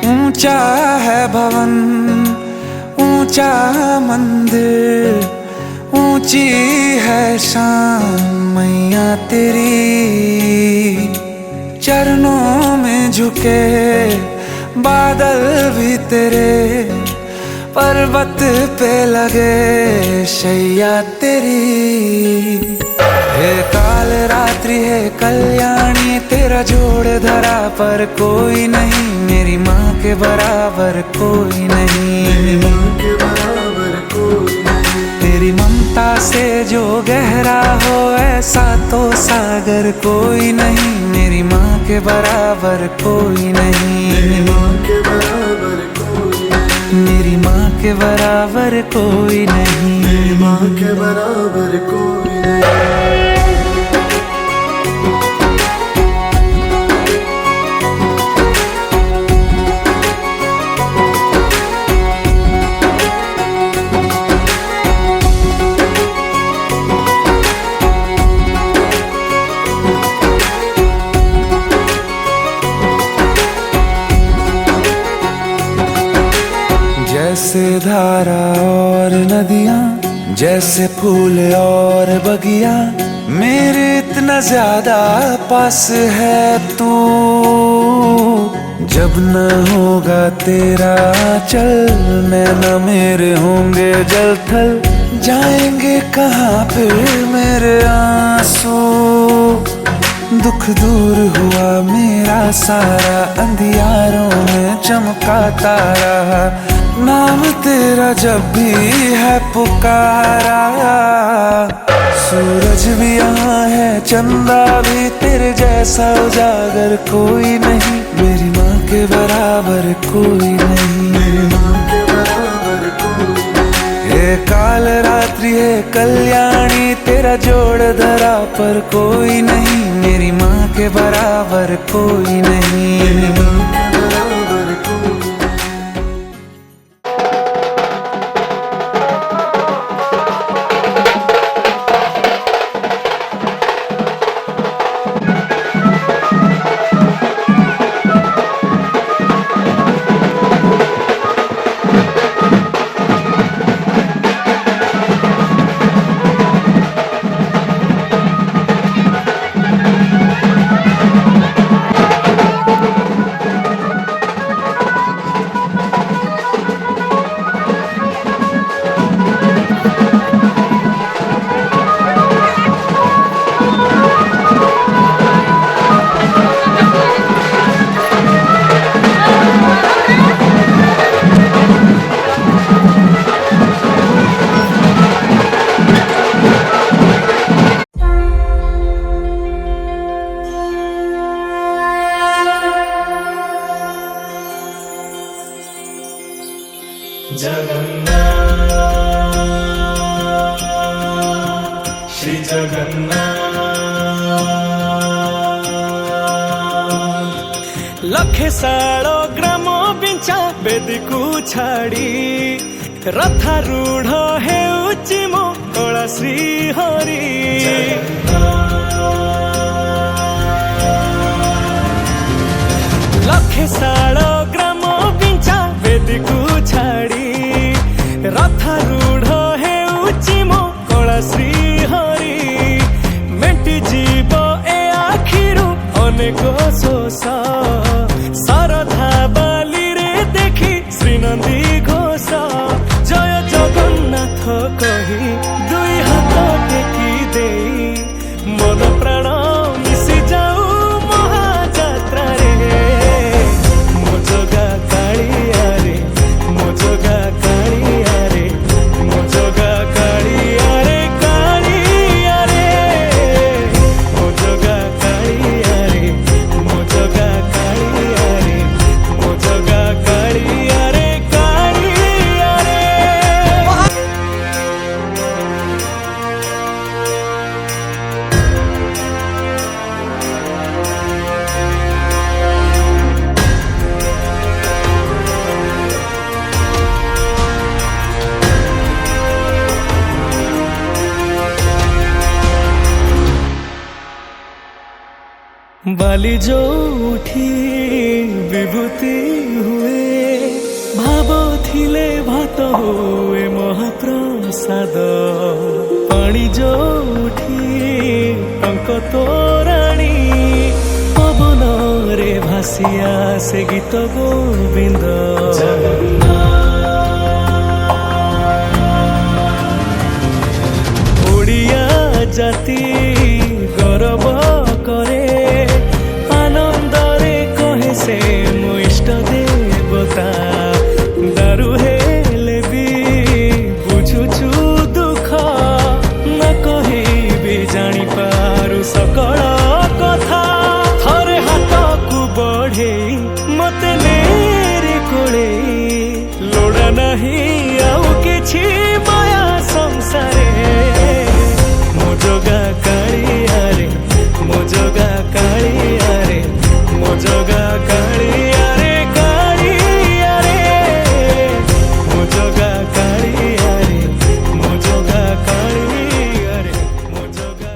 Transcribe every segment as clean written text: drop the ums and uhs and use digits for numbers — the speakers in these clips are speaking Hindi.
ऊंचा है भवन, ऊंचा मंदिर, ऊंची है शान मैया तेरी। चरणों में झुके बादल भी तेरे, पर्वत पे लगे शैया तेरी। हे काल रात्रि है कल्याणी, तेरा जोड़ धरा पर कोई नहीं, मेरी माँ के बराबर कोई नहीं। तेरी ममता से जो गहरा हो ऐसा तो सागर कोई नहीं, मेरी माँ के बराबर कोई नहीं। मेरी माँ के बराबर कोई नहीं, मेरी माँ के बराबर कोई नहीं। जैसे धारा और नदियाँ, जैसे फूल और बगिया, मेरे इतना ज्यादा पास है तू। जब न होगा तेरा चल, नैना मेरे होंगे जल थल, जाएंगे कहाँ फिर मेरे आंसू। दुख दूर हुआ मेरा सारा, अंधियारों में चमका तारा, नाम तेरा जब भी है पुकारा। सूरज भी यहाँ है, चंदा भी, तेरे जैसा उजागर कोई नहीं, मेरी माँ के बराबर कोई नहीं। मेरी माँ के बराबर कोई नहीं। हे काल रात्रि है कल्याणी, तेरा जोड़ धरा पर कोई नहीं, मेरी माँ के बराबर कोई नहीं। मेरी माँ के बराबर कोई नहीं। जगन्नाथ श्री जगन्नाथ। लखे साड़ो ग्राम बिंचा बेदीकू छाड़ी, रथारूढ़ हेउची मो कला श्री हरि। लखे साड़ो ग्राम बिंचा बेदीकू छाड़ी, रथारूढ़ हेउची मो कला श्री हरि। मेंटी जीव ए आखिरु अनेक शोष, सरधा बाली रे देखी श्रीनंदी घोष। जय जगन्नाथ कही दुई हाथ टेकी देई, मन प्राण मिशि जाऊ महाजात्रा रे। मो जगा कालिया रे, मो जगा कालिया रे, मो जगा कालिया रे, कालिया रे। बाली जो उठी विभूति हुए भाव थिले भात हुए महाप्रसाद पानी जो उठी टंक तोराणी पवन रे भासिया से गीत गोविंद ओडिया जाति गौरव करे आनंदरे कहे से मो इष्ट देवता दारु हेले भी बुझुछु दुख न कहे भी जानी पारु सकल कथा थरे हाथ को बढ़े मते नेरे कोले लोड़ा नहीं आउ किछि माया संसारे मो जोगा कालिया रे मो जोगा कालिया रे मो जोगा कालिया रे कालिया रे मो जोगा कालिया रे मो जोगा कालिया रे मो जोगा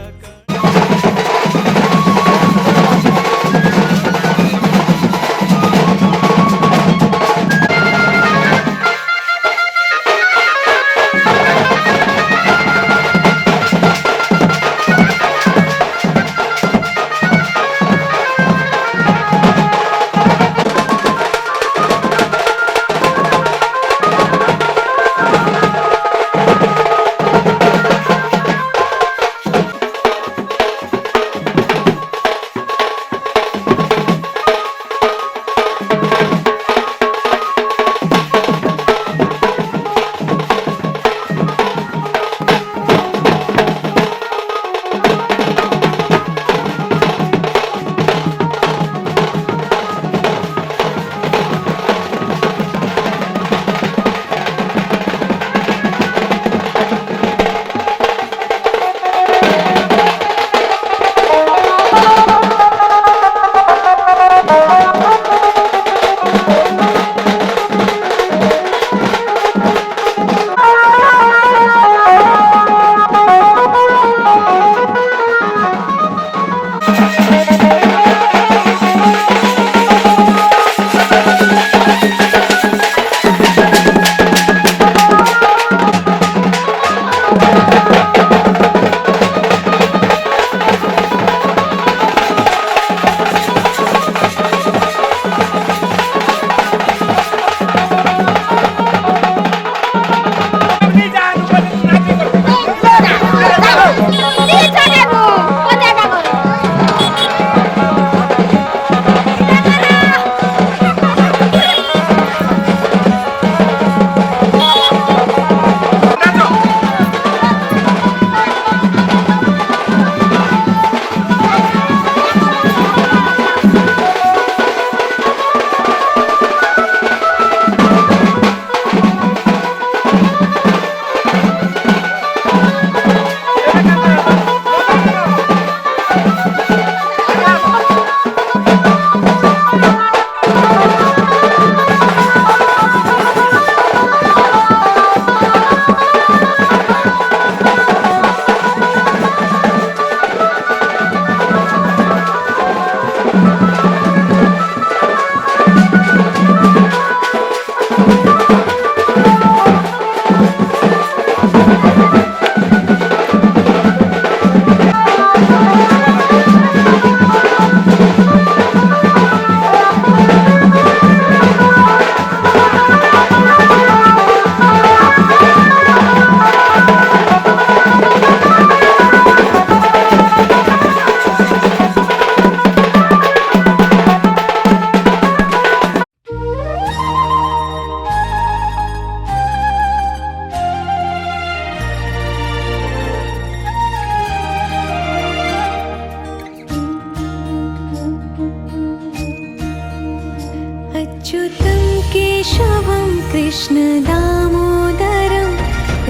कृष्ण दामोदरं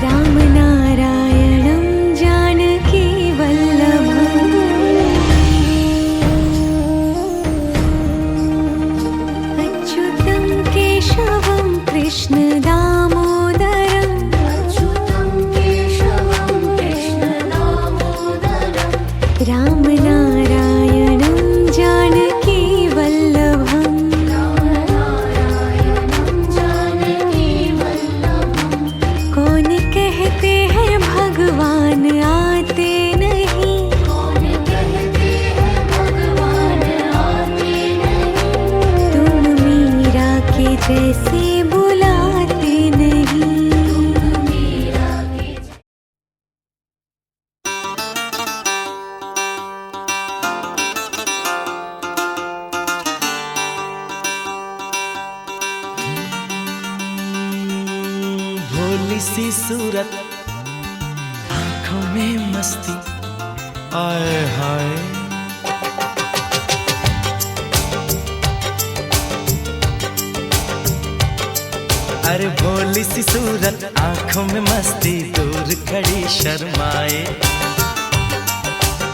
रामनारायणं जानकी वल्लभम् अच्युतं केशवं कृष्ण दामोदरं रामनारायणं जानकी कैसे बुलाते नहीं। भोली सी सूरत, आंखों में मस्ती, आए हाय। अरे भोली सी सूरत, आंखों में मस्ती, दूर खड़ी शर्माए,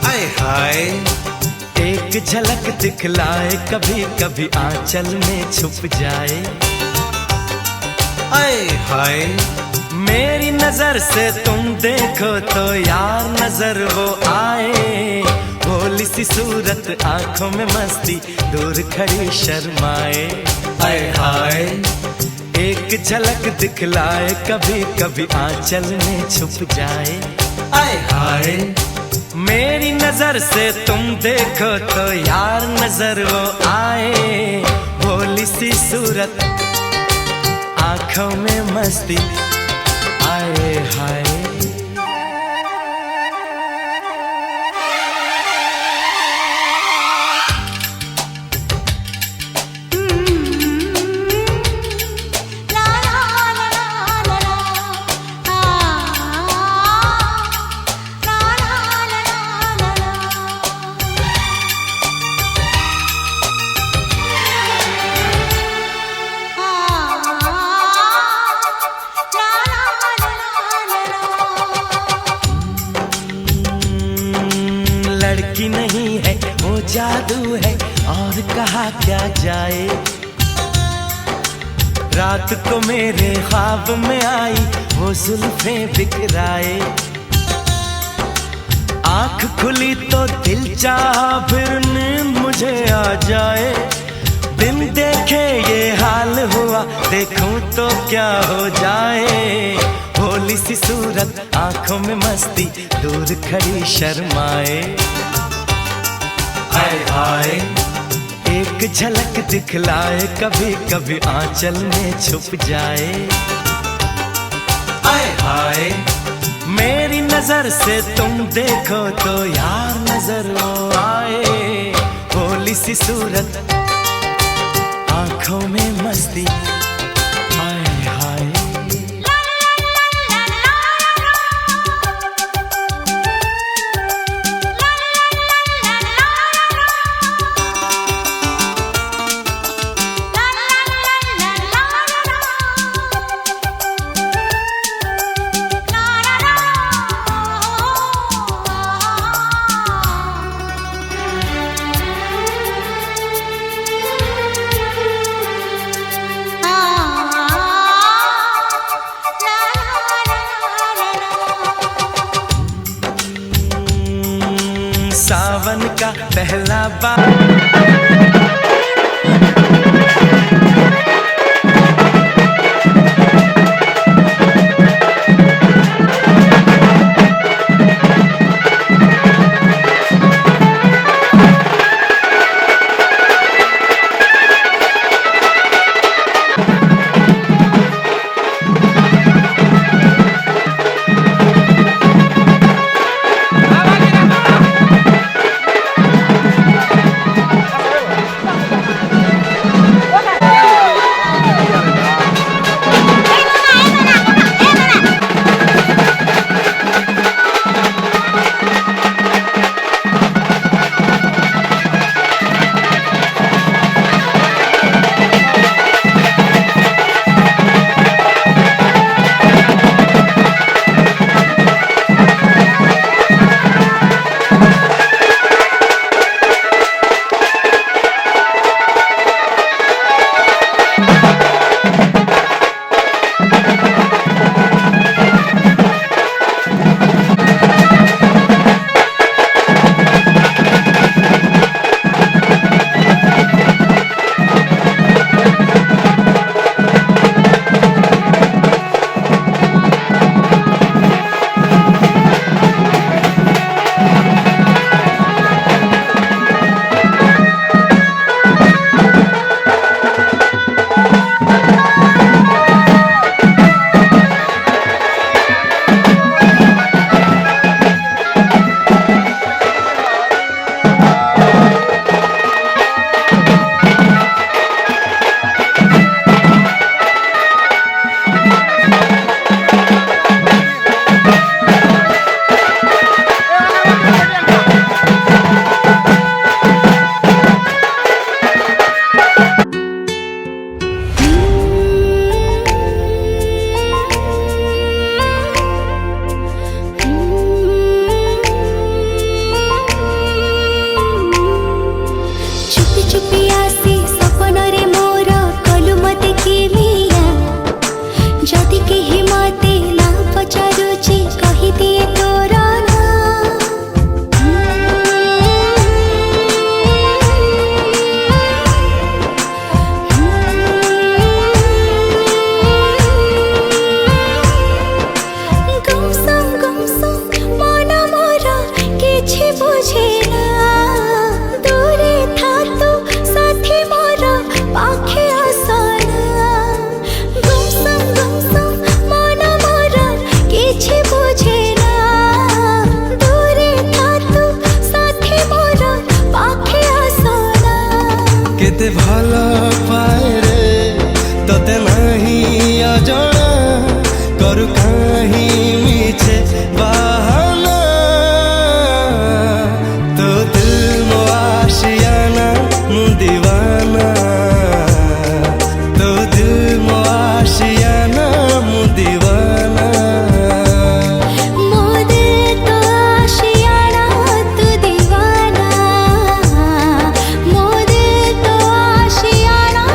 आए हाय। एक झलक दिखलाए, कभी कभी आंचल में छुप जाए, आए हाय। मेरी नजर से तुम देखो तो यार नजर वो आए। भोली सी सूरत, आंखों में मस्ती, दूर खड़ी शर्माए, आए हाय। एक झलक दिखलाए, कभी कभी आंचल में छुप जाए, आए हाय। मेरी नजर से तुम देखो तो यार नजर वो आए। भोली सी सूरत, आंखों में मस्ती, आए हाय। लड़की नहीं है वो जादू है, और कहा क्या जाए। रात को मेरे ख्वाब में आई वो जुल्फें बिखराए। आंख खुली तो दिल चाहा फिर नींद मुझे आ जाए। बिन देखे ये हाल हुआ, देखूं तो क्या हो जाए। भोली सी सूरत, आंखों में मस्ती, दूर खड़ी शर्माए, आए हाय। एक झलक दिखलाए, कभी कभी आंचल में छुप जाए, आए हाय। मेरी नजर से तुम देखो तो यार नजर वो आए। भोली सी सूरत, आंखों में मस्ती, आए हाय। सावन का पहला छुपी आसी सपन रे मोर कलु मते कि मिया जदि केहि मते ना पचारुची कहि दिए तोर ना गुमसुम मन मोर किछि बुझे ना दूरे था तू साथी मोर पाखे आसना गुमसुम मन मोर किछि बुझे ना दूरे था तू साथी मोर पाखे आसना केते भालो पाए रे तते नहीं अजଣା करू कहीं मीछे बहाना तो दिल मो आशियाना मु दीवाना तो दिल मो आशियाना मु दीवाना मो दिल तो आशियाना तू दीवाना मो दिल तो आशियाना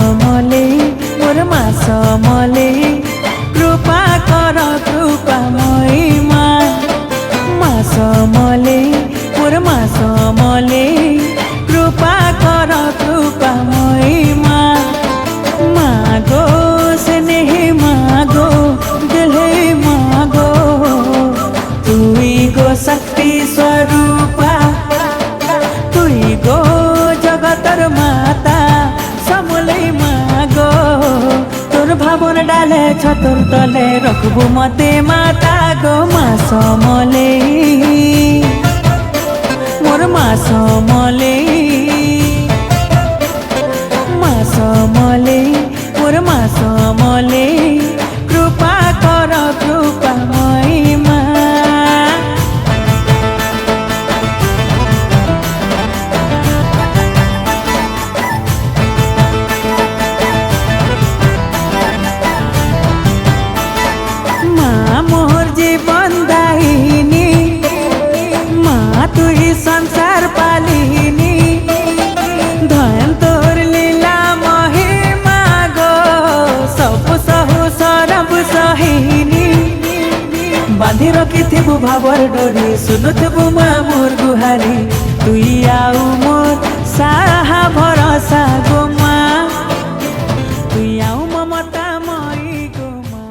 समले मोर मा समले कृपा कर कृपा महिमा मा समले मोर मा समले कृपा कर कृपा महिमा मागो स्नेह मागो दिल मागो तुई गो शक्ति स्वरूपा तुई गो जगतर माता समलै मागो तोर भावन डाले छतोर तले रखबु मते माता गो मा समले मोर मा समले मा समले मोर मा समले कृपा कर कृपा महिमा मा मोर जीवन दाहिनी मा तुई संसार पालिनी धन तोर लीला महिमा गो सब सहु सरब सहिनी बांधि रखिथिबु भावर डोरी सुनुथिबु मा मोर गुहारी तुई आउ मोर साहा भरोसा गो मा तुई आउ ममता मई गो मा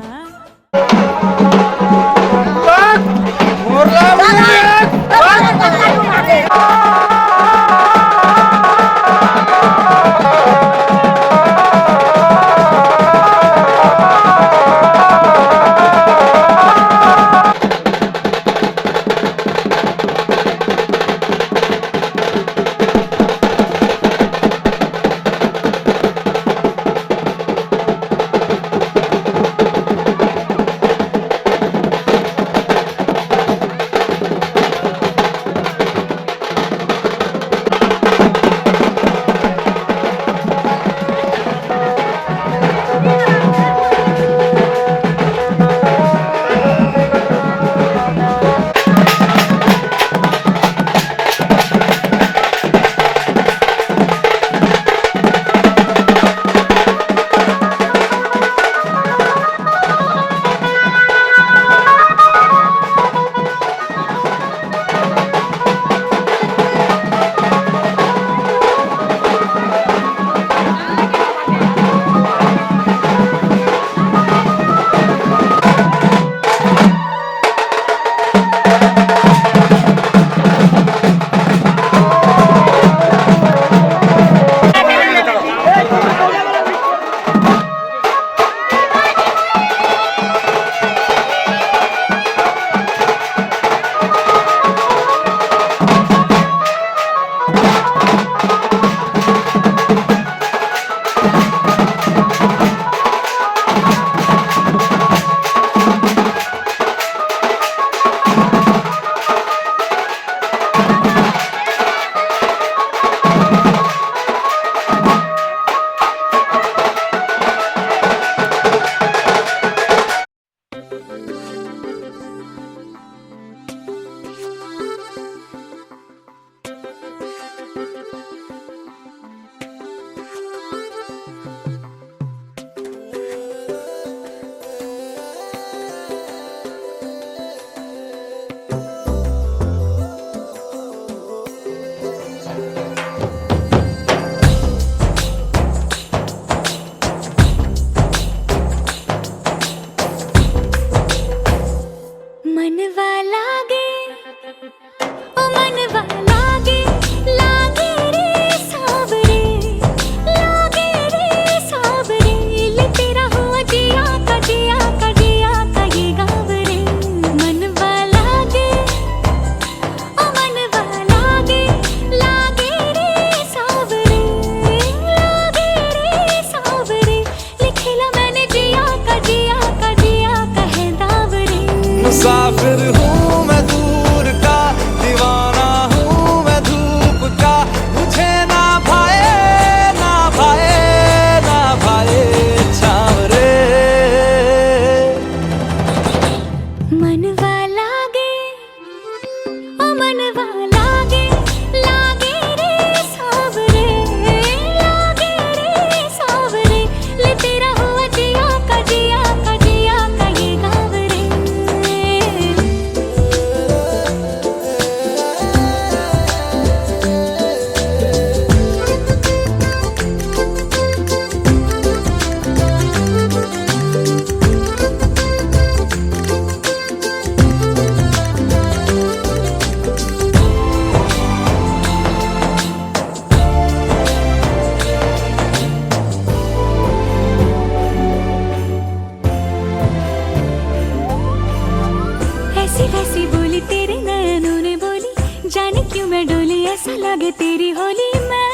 कैसा लगे तेरी होली में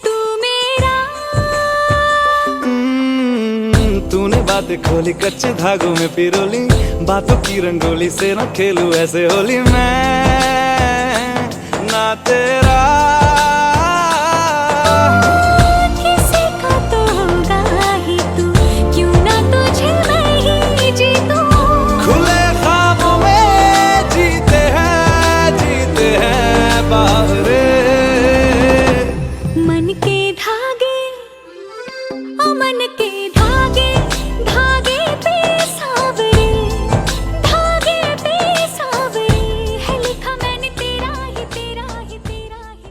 तू मेरा। तूने बातें खोली कच्चे धागों में पिरोली, बातों की रंगोली से न खेलूं ऐसे होली मैं ना तेरा। किसी को तो होगा ही तू, क्यों ना तुझे मैं ही जीतूं। खुले ख्वाबों में जीते हैं बाहरे। मन के धागे ओ मन के धागे, धागे पे सावरे, धागे पे सावरे है लिखा मैंने तेरा ही तेरा ही तेरा ही।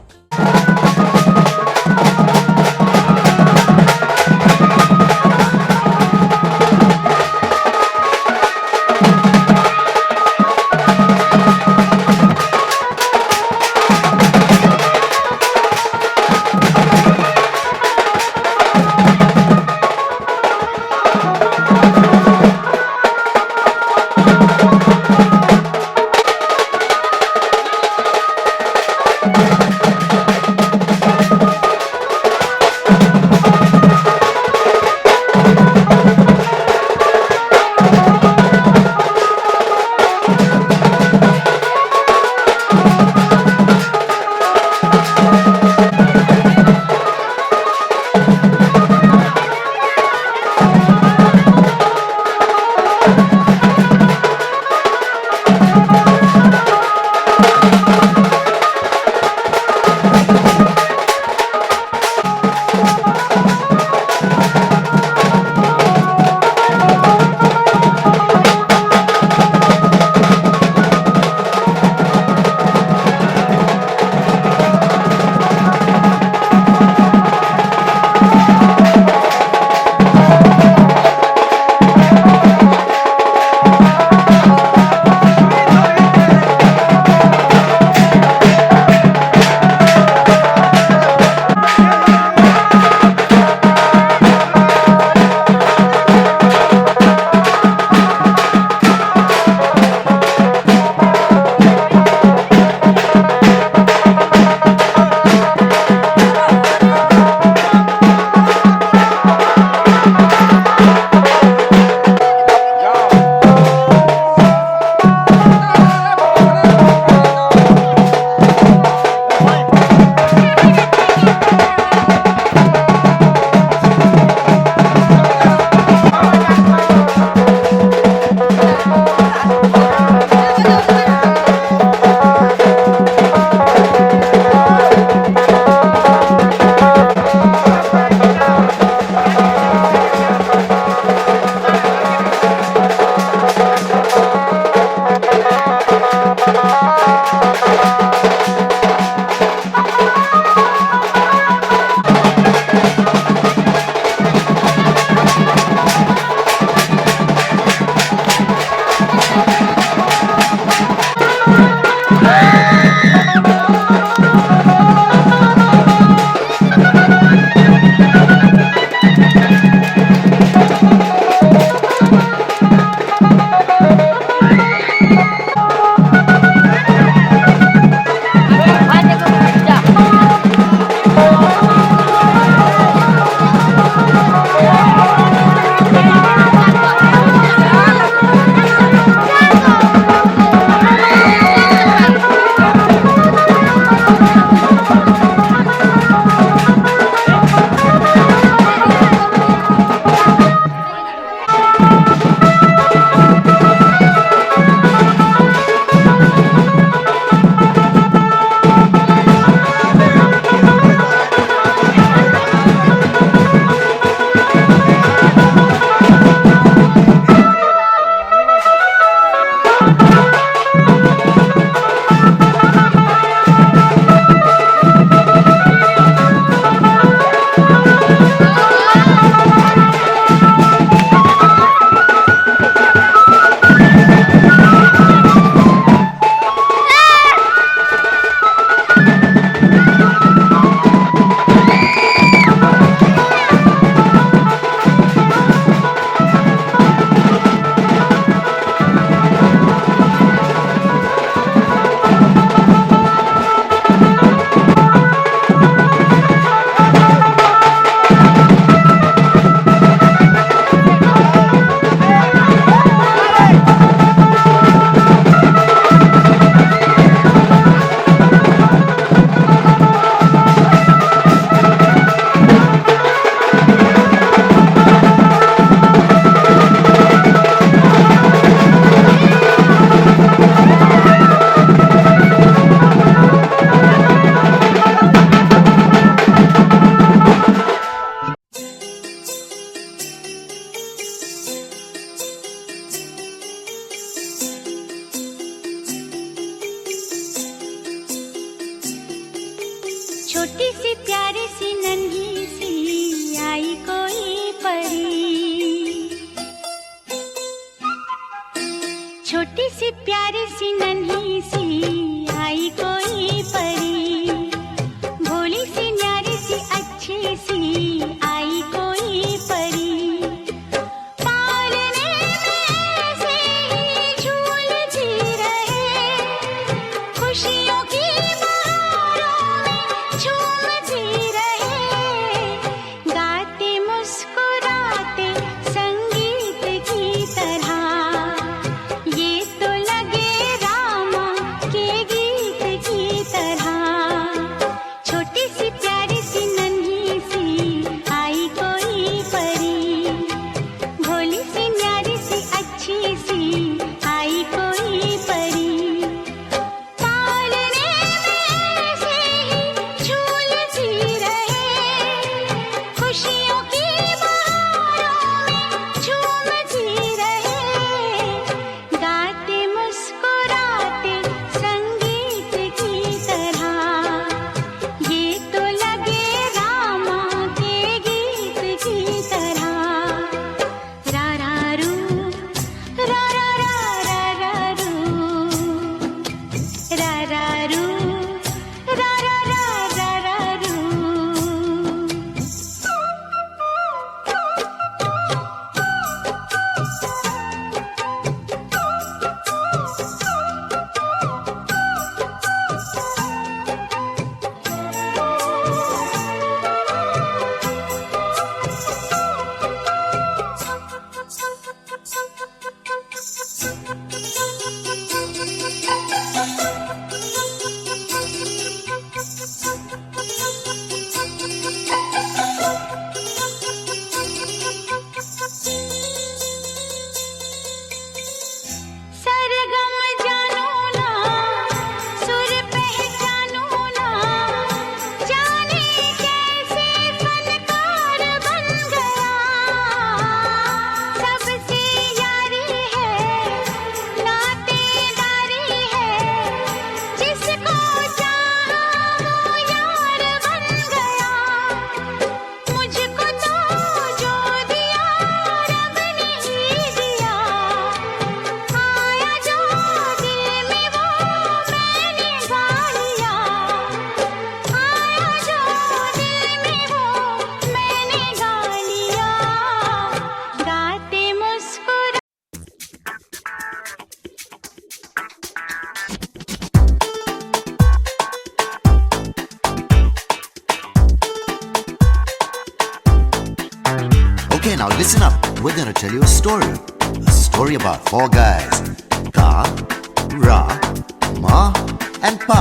प्यारी सी नन्ही सी आई कोई परी, भोली सी न्यारी सी अच्छी सी आई कोई परी, पालने में से ही झूलती रहे, खुशियों की बहारों में झूमती रहे, गाते मुस्कुराते संगीत की तरह, ये तो लगे रामा के गीत की तरह, छोटी सी प्यारी सी नन्ही सी आई कोई परी, भोली सी न्यारी सी अच्छी सी आई कोई परी, पालने में से ही झूलती रहे, खुशियों की बहारों में झूमती रहे, गाते मुस्कुराते संगीत की तरह, ये तो लगे रामा के गीत की तरह, रा रा रू, रा रा रा रा रा रू, रा रा रू, रा रा रा रा रा रू। सरगम जानो ना, सुर पहचानो ना, जाने कैसे फनकार बन गया, सबसे यारी है, नातेदारी है, जिसको चाहा वो यार बन गया, मुझको तो जो दिया रब ने ही दिया, आया जो दिल में वो मैंने गा लिया, आया जो दिल में वो मैंने गा लिया, गाते मुस्कुरा Okay, now listen up. We're gonna tell you a story. A story about four guys. Ka, Ra, Ma, and Pa.